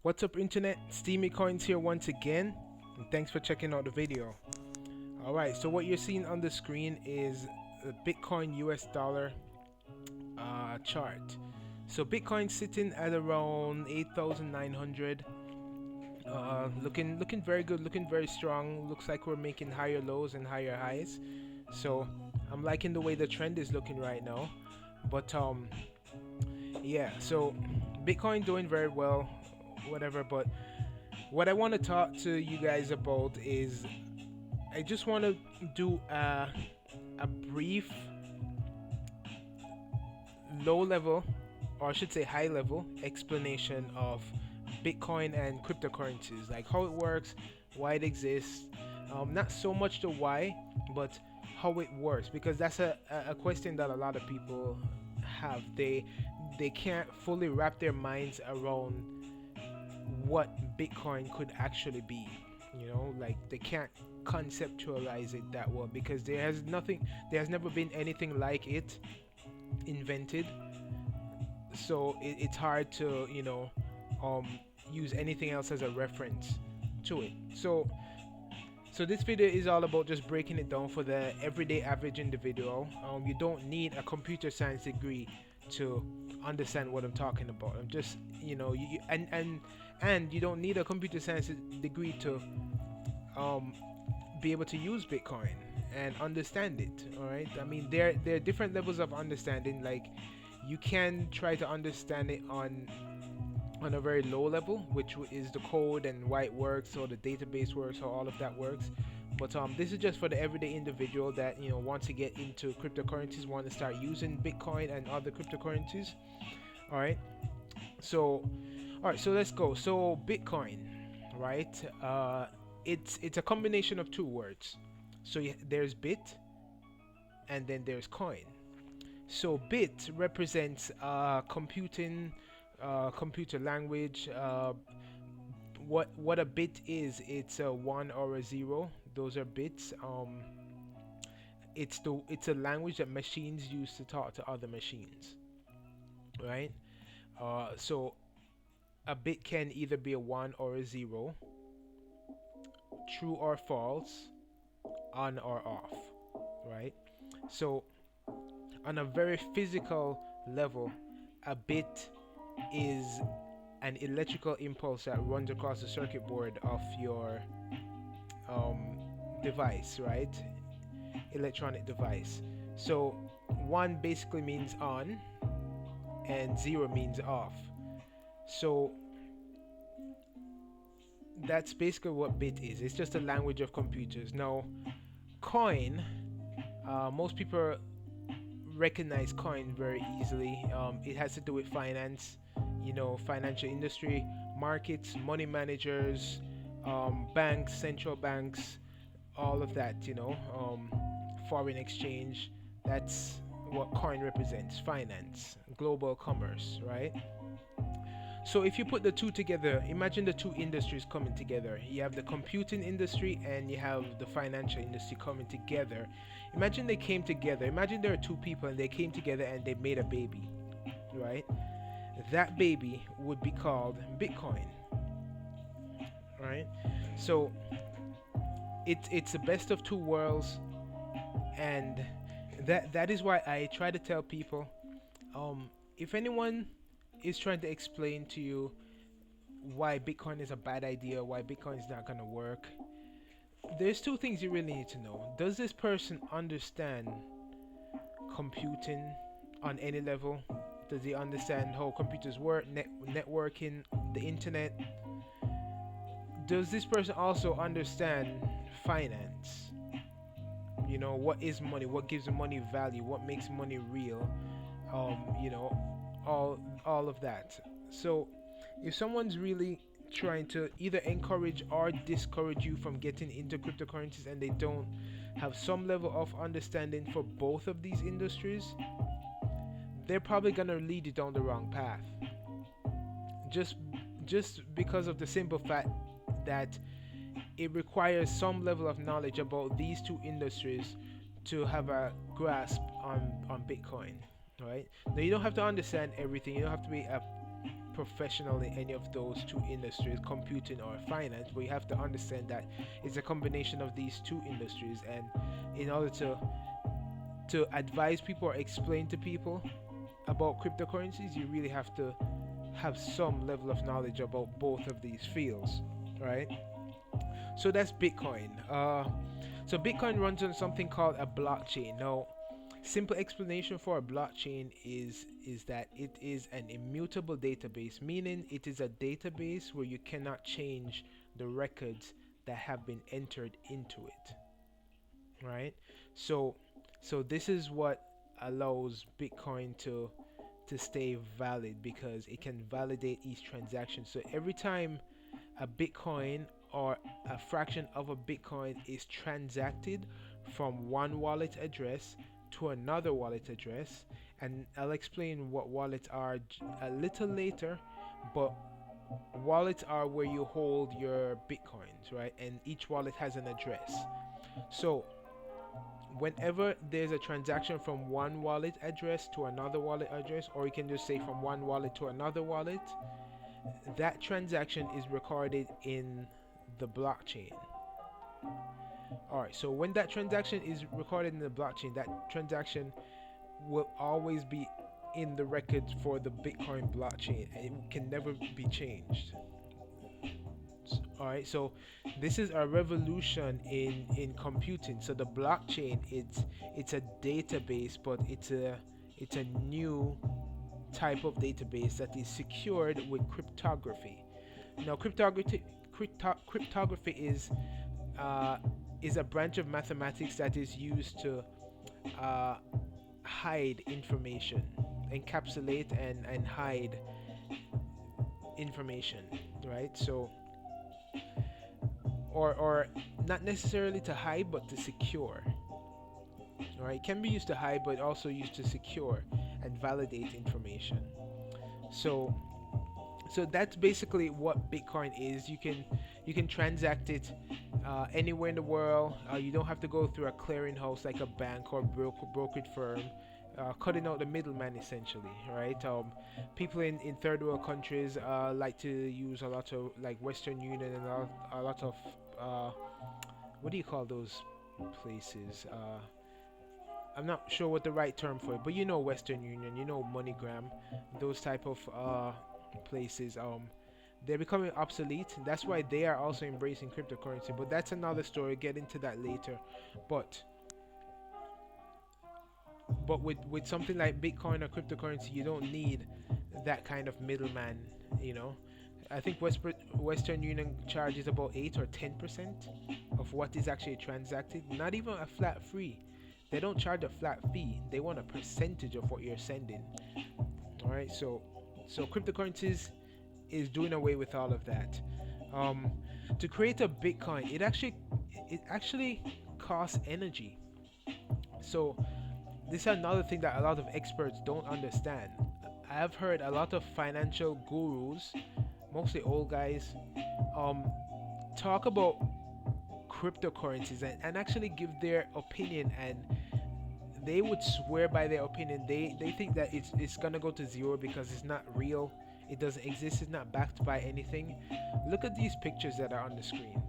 What's up, internet? Steemy Coins here once again, and thanks for checking out the video. Alright, so what you're seeing on the screen is the Bitcoin US dollar chart. So Bitcoin sitting at around 8,900, looking very good, looking very strong. Looks like we're making higher lows and higher highs. So I'm liking the way the trend is looking right now. But yeah, so Bitcoin doing very well, whatever. But what I want to talk to you guys about is I just want to do a brief low level, or I should say high level, explanation of Bitcoin and cryptocurrencies, like how it works, why it exists. Not so much the why, but how it works, because that's a question that a lot of people have. They can't fully wrap their minds around what Bitcoin could actually be. Like they can't conceptualize it that well because there has never been anything like it invented. So it's hard to um, use anything else as a reference to it. So this video is all about just breaking it down for the everyday average individual. You don't need a computer science degree to understand what I'm talking about. I'm just and you don't need a computer science degree to um, be able to use Bitcoin and understand it. All right. I mean, there are different levels of understanding. Like you can try to understand it on a very low level, which is the code and why it works, or the database works, how all of that works. But this is just for the everyday individual that wants to get into cryptocurrencies, want to start using Bitcoin and other cryptocurrencies. All right. So, all right. So let's go. So Bitcoin, right? It's a combination of two words. So there's bit, and then there's coin. So bit represents computer language. What a bit is? It's a one or a zero. Those are bits. It's a language that machines use to talk to other machines, right? So a bit can either be a one or a zero, true or false, on or off, right? So on a very physical level, a bit is an electrical impulse that runs across the circuit board of your um, device, right? Electronic device. So one basically means on, and zero means off. So that's basically what bit is. It's just a language of computers. Now, coin, most people recognize coin very easily. It has to do with finance, financial industry, markets, money managers, banks, central banks, all of that, foreign exchange. That's what coin represents: finance, global commerce, right? So if you put the two together, imagine the two industries coming together. You have the computing industry and you have the financial industry coming together. Imagine they came together. Imagine there are two people and they came together and they made a baby, right? That baby would be called Bitcoin, right? So it's the best of two worlds, and that is why I try to tell people, if anyone is trying to explain to you why Bitcoin is a bad idea, why Bitcoin is not going to work, there's two things you really need to know. Does this person understand computing on any level? Does he understand how computers work, networking, the internet? Does this person also understand finance? What is money? What gives money value? What makes money real? All of that. So if someone's really trying to either encourage or discourage you from getting into cryptocurrencies and they don't have some level of understanding for both of these industries, they're probably gonna lead you down the wrong path. Just because of the simple fact that it requires some level of knowledge about these two industries to have a grasp on Bitcoin, right? Now you don't have to understand everything. You don't have to be a professional in any of those two industries, computing or finance, but you have to understand that it's a combination of these two industries. And in order to advise people or explain to people about cryptocurrencies, you really have to have some level of knowledge about both of these fields, right? So that's Bitcoin. So Bitcoin runs on something called a blockchain. Now, simple explanation for a blockchain is that it is an immutable database, meaning it is a database where you cannot change the records that have been entered into it, right? So this is what allows Bitcoin to stay valid, because it can validate each transaction. So every time a Bitcoin or a fraction of a Bitcoin is transacted from one wallet address to another wallet address, and I'll explain what wallets are a little later, but wallets are where you hold your Bitcoins, right? And each wallet has an address. So whenever there's a transaction from one wallet address to another wallet address, or you can just say from one wallet to another wallet, that transaction is recorded in the blockchain. Alright, so when that transaction is recorded in the blockchain, that transaction will always be in the records for the Bitcoin blockchain, and it can never be changed. Alright, so this is a revolution in computing. So the blockchain, it's a database, but it's a new type of database that is secured with cryptography. Now, cryptography is a branch of mathematics that is used to hide information, encapsulate and hide information, right? So, or not necessarily to hide, but to secure. Right? It can be used to hide, but also used to secure and validate information. So that's basically what Bitcoin is. You can transact it anywhere in the world. You don't have to go through a clearinghouse like a bank or brokerage firm, cutting out the middleman essentially, right? People in third world countries like to use a lot of like Western Union and a lot of what do you call those places? I'm not sure what the right term for it, but you know Western Union, you know MoneyGram, those type of places. They're becoming obsolete. That's why they are also embracing cryptocurrency. But that's another story. Get into that later. But with something like Bitcoin or cryptocurrency, you don't need that kind of middleman. You know, I think Western Union charges about 8 or 10% of what is actually transacted. Not even a flat fee. They don't charge a flat fee. They want a percentage of what you're sending. All right. So cryptocurrencies is doing away with all of that. To create a Bitcoin, it actually costs energy. So this is another thing that a lot of experts don't understand. I have heard a lot of financial gurus, mostly old guys, talk about cryptocurrencies and actually give their opinion, and they would swear by their opinion. They think that it's gonna go to zero because it's not real. It doesn't exist. It's not backed by anything. Look at these pictures that are on the screen,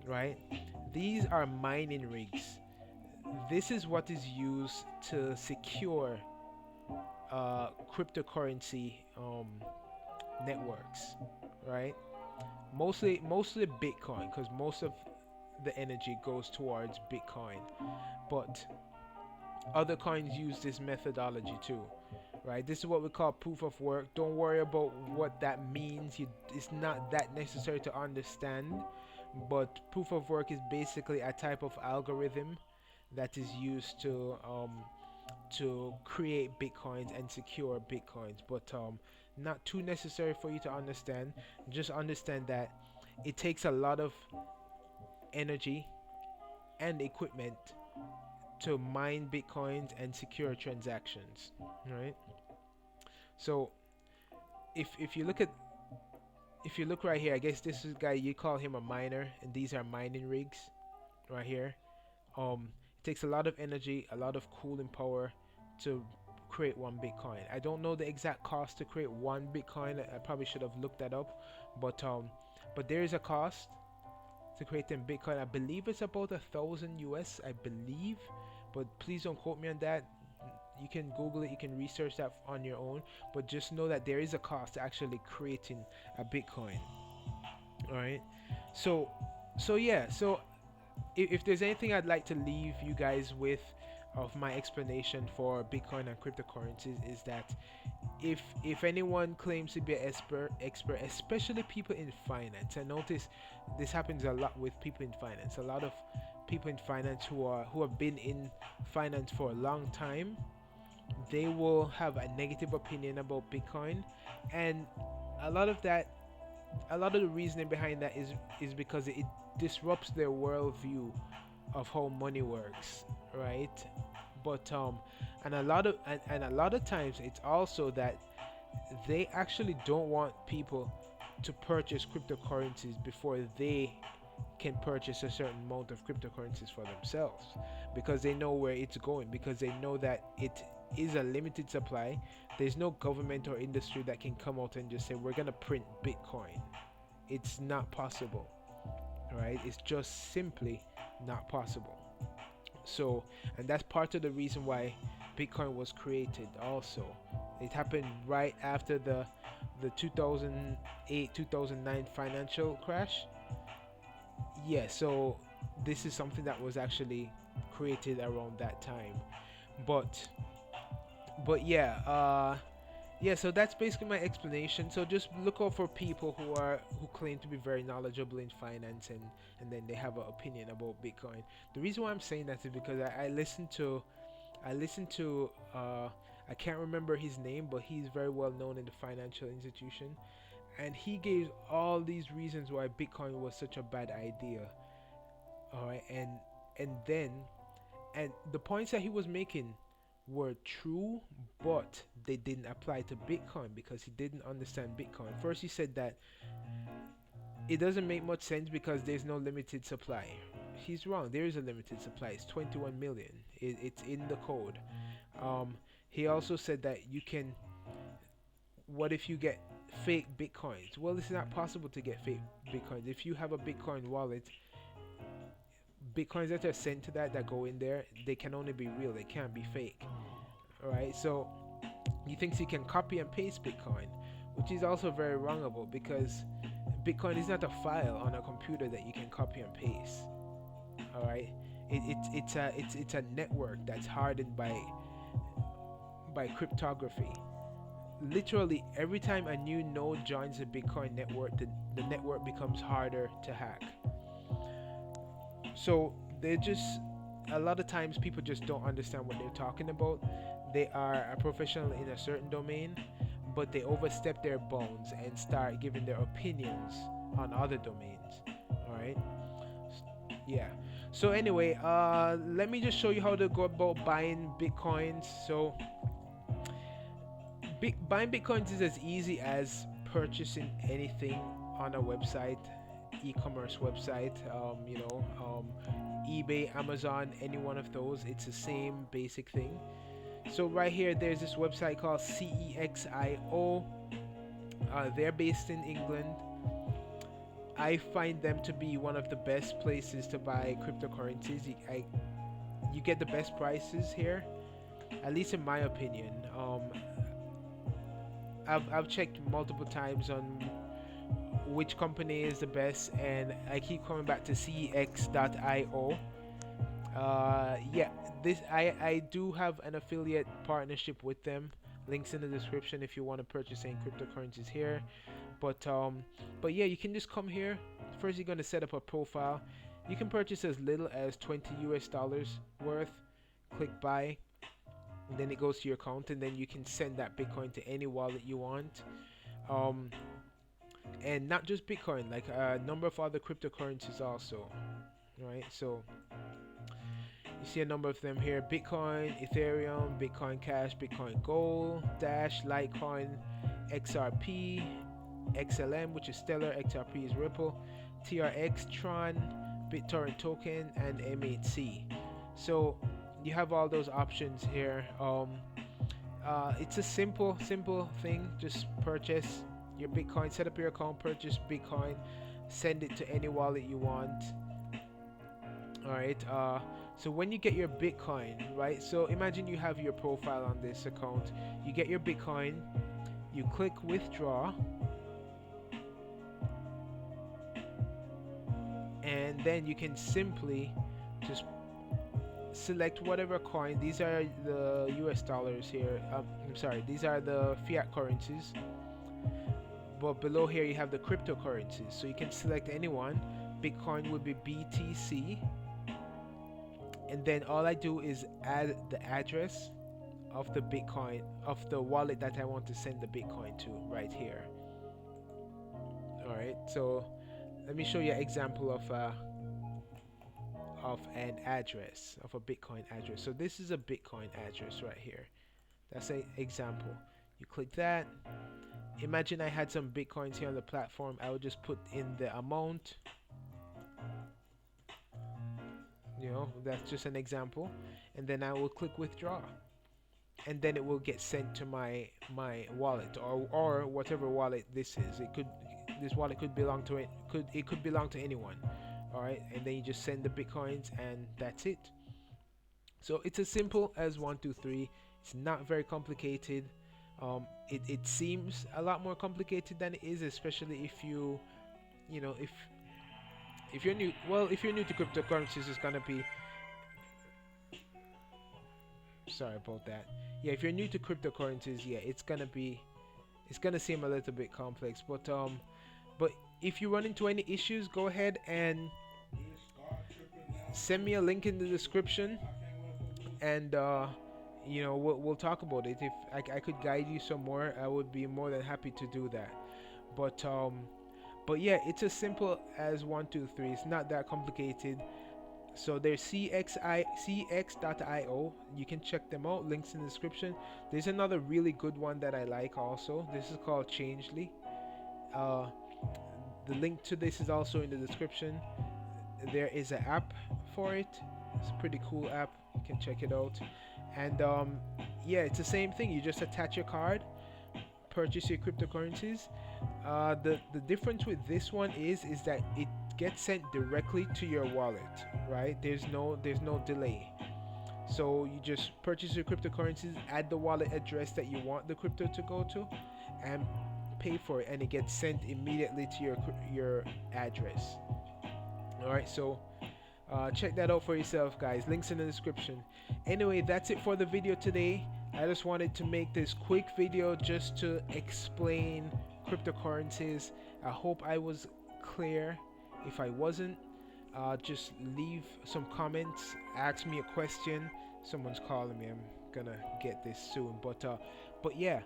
right? These are mining rigs. This is what is used to secure cryptocurrency networks, right? Mostly Bitcoin, because most of the energy goes towards Bitcoin, but other coins use this methodology too, right? This is what we call proof of work. Don't worry about what that means. It's not that necessary to understand, but proof of work is basically a type of algorithm that is used to create Bitcoins and secure Bitcoins, but not too necessary for you to understand. Just understand that it takes a lot of energy and equipment to mine Bitcoins and secure transactions, right? So if you look right here, I guess this is a guy, you call him a miner, and these are mining rigs right here. It takes a lot of energy, a lot of cooling power to create one Bitcoin. I don't know the exact cost to create one Bitcoin. I probably should have looked that up, but there is a cost to create them Bitcoin. I believe it's about 1,000 US, I believe, but please don't quote me on that. You can Google it, you can research that on your own, but just know that there is a cost to actually creating a Bitcoin. All right, so yeah, so if there's anything I'd like to leave you guys with of my explanation for Bitcoin and cryptocurrencies is that if anyone claims to be an expert, especially people in finance, I notice this happens a lot with people in finance. A lot of people in finance who have been in finance for a long time, they will have a negative opinion about Bitcoin, and a lot of the reasoning behind that is because it disrupts their worldview of how money works, right? But and a lot of times it's also that they actually don't want people to purchase cryptocurrencies before they can purchase a certain amount of cryptocurrencies for themselves, because they know where it's going, because they know that it is a limited supply. There's no government or industry that can come out and just say we're gonna print Bitcoin. It's not possible, right? It's just simply not possible. So, and that's part of the reason why Bitcoin was created also. It happened right after the 2008-2009 financial crash. Yeah, so this is something that was actually created around that time. But yeah, yeah, so that's basically my explanation. So just look out for people who claim to be very knowledgeable in finance, and then they have an opinion about Bitcoin. The reason why I'm saying that is because I listened to I can't remember his name, but he's very well known in the financial institution, and he gave all these reasons why Bitcoin was such a bad idea. All right, and the points that he was making were true, but they didn't apply to Bitcoin because he didn't understand Bitcoin. First, he said that it doesn't make much sense because there's no limited supply. He's wrong. There is a limited supply. It's 21 million. It's in the code. He also said that you can. What if you get fake Bitcoins? Well, it's not possible to get fake Bitcoins. If you have a Bitcoin wallet, Bitcoins that are sent to that go in there, they can only be real. They can't be fake. All right. So he thinks he can copy and paste Bitcoin, which is also very wrongable because Bitcoin is not a file on a computer that you can copy and paste. All right. It's a network that's hardened by cryptography. Literally every time a new node joins the Bitcoin network, the network becomes harder to hack. So they just, a lot of times people just don't understand what they're talking about. They are a professional in a certain domain, but they overstep their bounds and start giving their opinions on other domains. All right. Yeah. So anyway, let me just show you how to go about buying Bitcoins. So buying Bitcoins is as easy as purchasing anything on a website, e-commerce website, eBay, Amazon, any one of those. It's the same basic thing. So right here, there's this website called CEXIO. They're based in England. I find them to be one of the best places to buy cryptocurrencies. You get the best prices here, at least in my opinion. I've checked multiple times on which company is the best, and I keep coming back to cex.io. Yeah, I do have an affiliate partnership with them. Links in the description if you want to purchase any cryptocurrencies here. But yeah, you can just come here. First, you're gonna set up a profile. You can purchase as little as $20 worth. Click buy. And then it goes to your account, and then you can send that Bitcoin to any wallet you want. And not just Bitcoin, like a number of other cryptocurrencies also. Right? So you see a number of them here: Bitcoin, Ethereum, Bitcoin Cash, Bitcoin Gold, Dash, Litecoin, XRP, XLM, which is Stellar, XRP is Ripple, TRX, Tron, BitTorrent token, and M8C. So you have all those options here. It's a simple thing. Just purchase your Bitcoin, set up your account, purchase Bitcoin, send it to any wallet you want. All right. So when you get your Bitcoin, right? So imagine you have your profile on this account. You get your Bitcoin, you click withdraw, and then you can simply just select whatever coin. These are the US dollars here. I'm sorry, these are the fiat currencies. But below here you have the cryptocurrencies. So you can select any one. Bitcoin would be BTC. And then all I do is add the address of the Bitcoin, of the wallet that I want to send the Bitcoin to right here. All right, so let me show you an example of an address, of a Bitcoin address. So this is a Bitcoin address right here. That's an example. You click that. Imagine I had some Bitcoins here on the platform. I would just put in the amount. You know, that's just an example. And then I will click withdraw. And then it will get sent to my wallet, or whatever wallet this is. This wallet could belong to it. It could belong to anyone. All right, and then you just send the Bitcoins, and that's it. So it's as simple as 1, 2, 3. It's not very complicated. It seems a lot more complicated than it is, especially if you know, if you're new. Well, if you're new to cryptocurrencies, it's gonna be. Sorry about that. Yeah, if you're new to cryptocurrencies, yeah, it's gonna seem a little bit complex, but if you run into any issues, go ahead and send me a link in the description, and you know, we'll talk about it. If I could guide you some more, I would be more than happy to do that. But yeah, it's as simple as 1, 2, 3. It's not that complicated. So there's cx.io. You can check them out. Links in the description. There's another really good one that I like also. This is called Changely. The link to this is also in the description. There is an app for it. It's a pretty cool app. You can check it out. And yeah, it's the same thing. You just attach your card, purchase your cryptocurrencies. The difference with this one is that it gets sent directly to your wallet, right? There's no delay. So you just purchase your cryptocurrencies, add the wallet address that you want the crypto to go to, and pay for it, and it gets sent immediately to your address. All right, so check that out for yourself, guys. Links in the description. Anyway, that's it for the video today. I just wanted to make this quick video just to explain cryptocurrencies. I hope I was clear. If I wasn't, just leave some comments, ask me a question. Someone's calling me. I'm gonna get this soon, but yeah,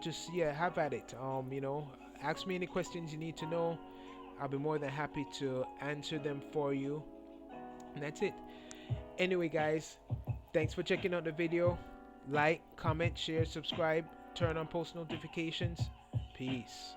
just have at it. You know, ask me any questions you need to know. I'll be more than happy to answer them for you. And that's it. Anyway, guys, thanks for checking out the video. Like, comment, share, subscribe, turn on post notifications. Peace.